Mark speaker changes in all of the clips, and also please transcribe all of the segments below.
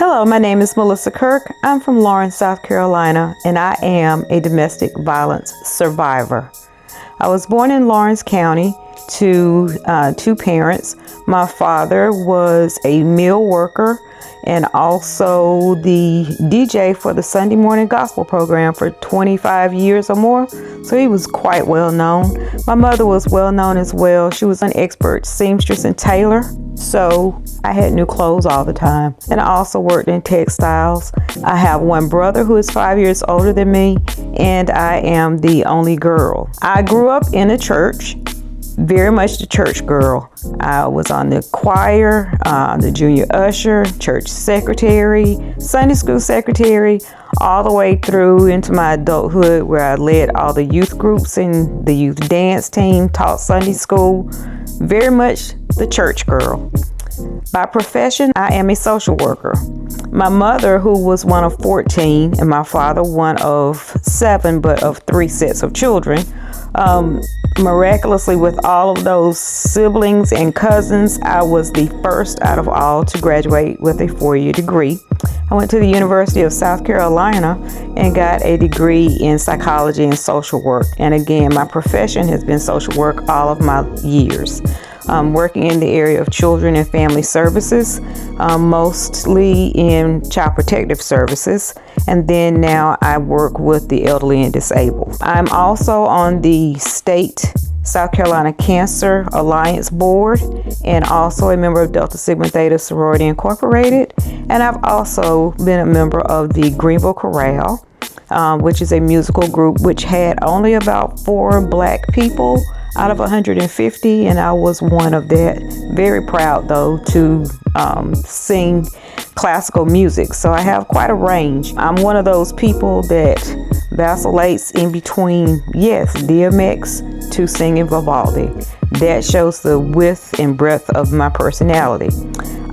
Speaker 1: Hello, my name is Melissa Kirk. I'm from Lawrence, South Carolina, and I am a domestic violence survivor. I was born in Lawrence County to two parents. My father was a mill worker and also the DJ for the Sunday morning gospel program for 25 years or more. So he was quite well known. My mother was well known as well. She was an expert seamstress and tailor. So I had new clothes all the time. And I also worked in textiles. I have one brother who is 5 years older than me, and I am the only girl. I grew up in a church. Very much the church girl. I was on the choir, the junior usher, church secretary, Sunday school secretary, all the way through into my adulthood where I led all the youth groups and the youth dance team, taught Sunday school. Very much the church girl. By profession, I am a social worker. My mother, who was one of 14, and my father, one of 7, but of 3 sets of children, miraculously, with all of those siblings and cousins, I was the first out of all to graduate with a 4-year degree. I went to the University of South Carolina and got a degree in psychology and social work. And again, my profession has been social work all of my years. Working in the area of children and family services, mostly in child protective services. And then now I work with the elderly and disabled. I'm also on the state South Carolina Cancer Alliance Board and also a member of Delta Sigma Theta Sorority Incorporated. And I've also been a member of the Greenville Chorale, which is a musical group which had only about 4 Black people out of 150, and I was one of that. Very proud though to sing classical music, so I have quite a range. I'm one of those people that vacillates in between, yes, DMX to singing Vivaldi. That shows the width and breadth of my personality.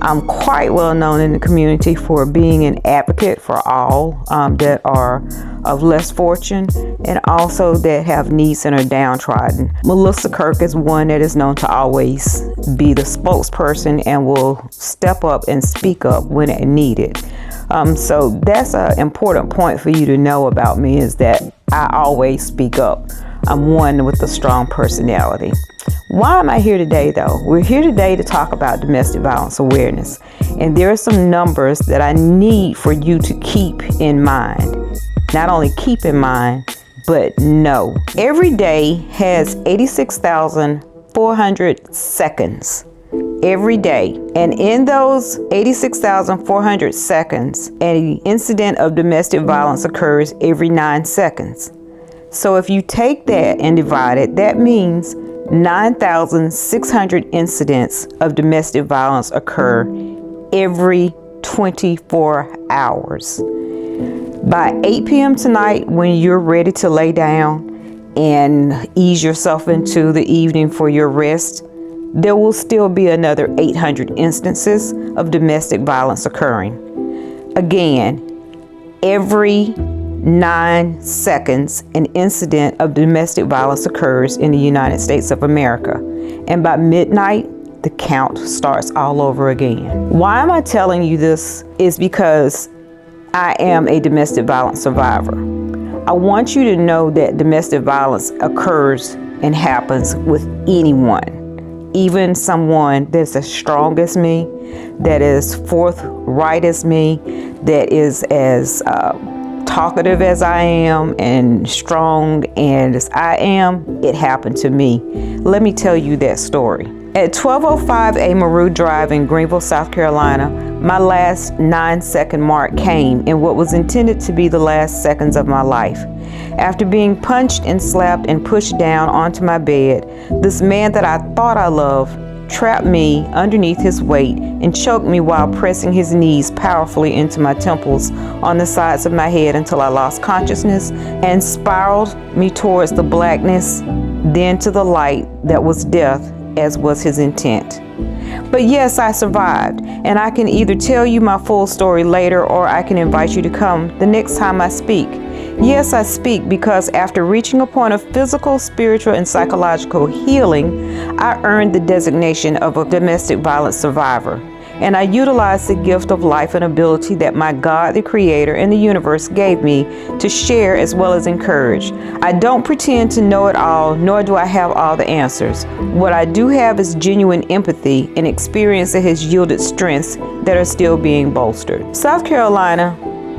Speaker 1: I'm quite well known in the community for being an advocate for all that are of less fortune and also that have needs and are downtrodden. Melissa Kirk is one that is known to always be the spokesperson and will step up and speak up when needed. So that's an important point for you to know about me, is that I always speak up. I'm one with a strong personality. Why am I here today though? We're here today to talk about domestic violence awareness. And there are some numbers that I need for you to keep in mind. Not only keep in mind, but know. Every day has 86,400 seconds. Every day. And in those 86,400 seconds, an incident of domestic violence occurs every 9 seconds. So if you take that and divide it, that means 9,600 incidents of domestic violence occur every 24 hours. By 8 p.m. tonight, when you're ready to lay down and ease yourself into the evening for your rest, there will still be another 800 instances of domestic violence occurring. Again, every 9 seconds, an incident of domestic violence occurs in the United States of America. And by midnight, the count starts all over again. Why am I telling you this? Is because I am a domestic violence survivor. I want you to know that domestic violence occurs and happens with anyone, even someone that's as strong as me, that is forthright as me, that is as talkative as I am and strong and as I am. It happened to me. Let me tell you that story. At 12:05 A Maru Drive in Greenville, South Carolina, my last 9-second mark came in what was intended to be the last seconds of my life. After being punched and slapped and pushed down onto my bed, this man that I thought I loved trapped me underneath his weight and choked me while pressing his knees powerfully into my temples on the sides of my head until I lost consciousness and spiraled me towards the blackness, then to the light that was death, as was his intent. But yes, I survived, and I can either tell you my full story later or I can invite you to come the next time I speak. Yes, I speak because after reaching a point of physical, spiritual, and psychological healing, I earned the designation of a domestic violence survivor. and I utilize the gift of life and ability that my God, the Creator, and the universe gave me to share as well as encourage. I don't pretend to know it all, nor do I have all the answers. What I do have is genuine empathy and experience that has yielded strengths that are still being bolstered. South Carolina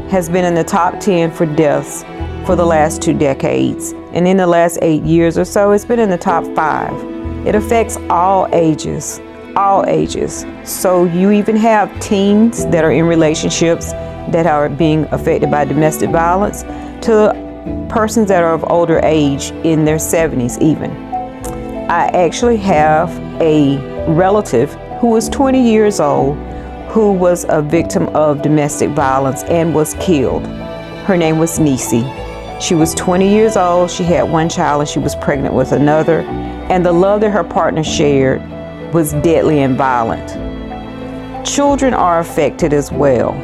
Speaker 1: has been in the top 10 for deaths for the last 2 decades, and in the last 8 years or so, it's been in the top 5. It affects all ages. All ages. So you even have teens that are in relationships that are being affected by domestic violence, to persons that are of older age in their 70s even. I actually have a relative who was 20 years old who was a victim of domestic violence and was killed. Her name was Nisi. She was 20 years old, she had 1 child, and she was pregnant with another, and the love that her partner shared was deadly and violent. Children are affected as well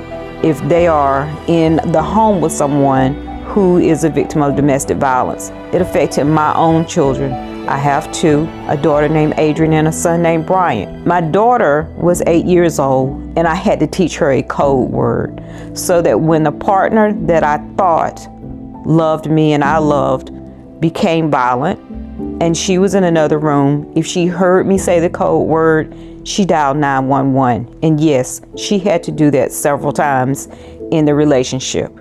Speaker 1: if they are in the home with someone who is a victim of domestic violence. It affected my own children. I have 2, a daughter named Adrian and a son named Brian. My daughter was 8 years old, and I had to teach her a code word so that when the partner that I thought loved me and I loved became violent, and she was in another room, if she heard me say the code word, she dialed 911. And yes, she had to do that several times in the relationship.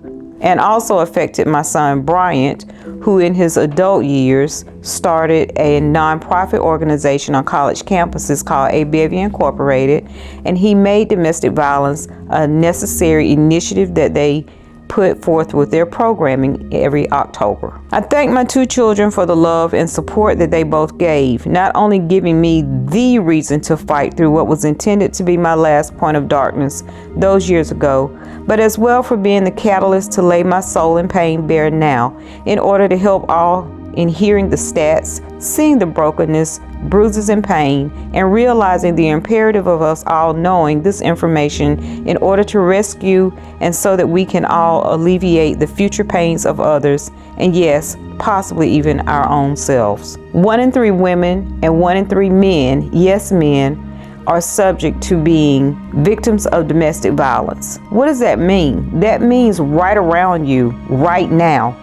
Speaker 1: And also affected my son Bryant, who in his adult years started a nonprofit organization on college campuses called A.Bevy Incorporated, and he made domestic violence a necessary initiative that they put forth with their programming every October. I thank my 2 children for the love and support that they both gave, not only giving me the reason to fight through what was intended to be my last point of darkness those years ago, but as well for being the catalyst to lay my soul in pain bare now in order to help all in hearing the stats, seeing the brokenness, bruises, and pain, and realizing the imperative of us all knowing this information in order to rescue and so that we can all alleviate the future pains of others, and yes, possibly even our own selves. 1 in 3 women and 1 in 3 men, yes men, are subject to being victims of domestic violence. What does that mean? That means right around you, right now,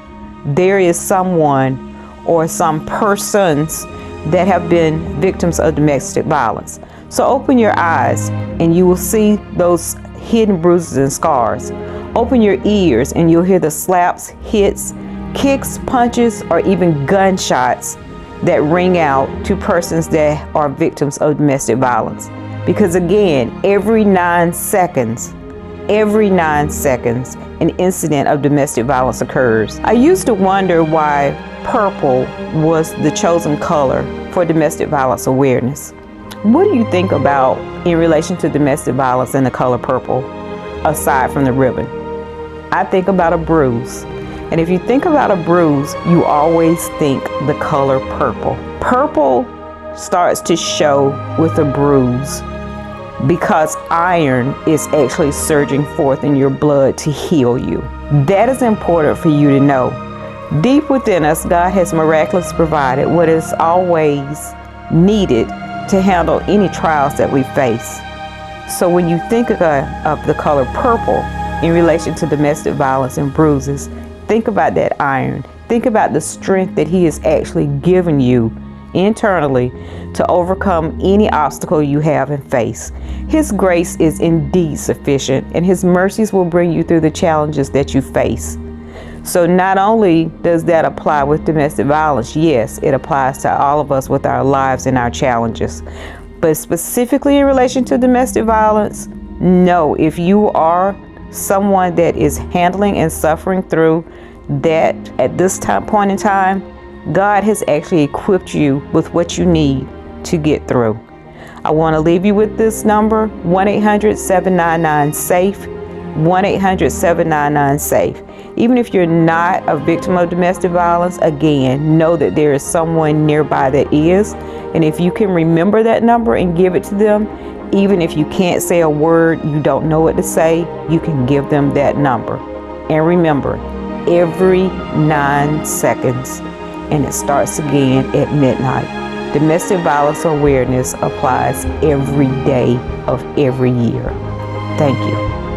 Speaker 1: there is someone or some persons that have been victims of domestic violence. So open your eyes and you will see those hidden bruises and scars. Open your ears and you'll hear the slaps, hits, kicks, punches, or even gunshots that ring out to persons that are victims of domestic violence. Because again, every 9 seconds, an incident of domestic violence occurs. I used to wonder why purple was the chosen color for domestic violence awareness. What do you think about in relation to domestic violence and the color purple, aside from the ribbon? I think about a bruise. And if you think about a bruise, you always think the color purple. Purple starts to show with a bruise because iron is actually surging forth in your blood to heal you. That is important for you to know. Deep within us, God has miraculously provided what is always needed to handle any trials that we face. So when you think of the color purple in relation to domestic violence and bruises, think about that iron. Think about the strength that He has actually given you internally to overcome any obstacle you have and face. His grace is indeed sufficient, and His mercies will bring you through the challenges that you face. So not only does that apply with domestic violence, yes, it applies to all of us with our lives and our challenges. But specifically in relation to domestic violence, no, if you are someone that is handling and suffering through that at this point in time, God has actually equipped you with what you need to get through. I want to leave you with this number, 1-800-799-SAFE, 1-800-799-SAFE. Even if you're not a victim of domestic violence, again, know that there is someone nearby that is. And if you can remember that number and give it to them, even if you can't say a word, you don't know what to say, you can give them that number. And remember, every 9 seconds, and it starts again at midnight. Domestic violence awareness applies every day of every year. Thank you.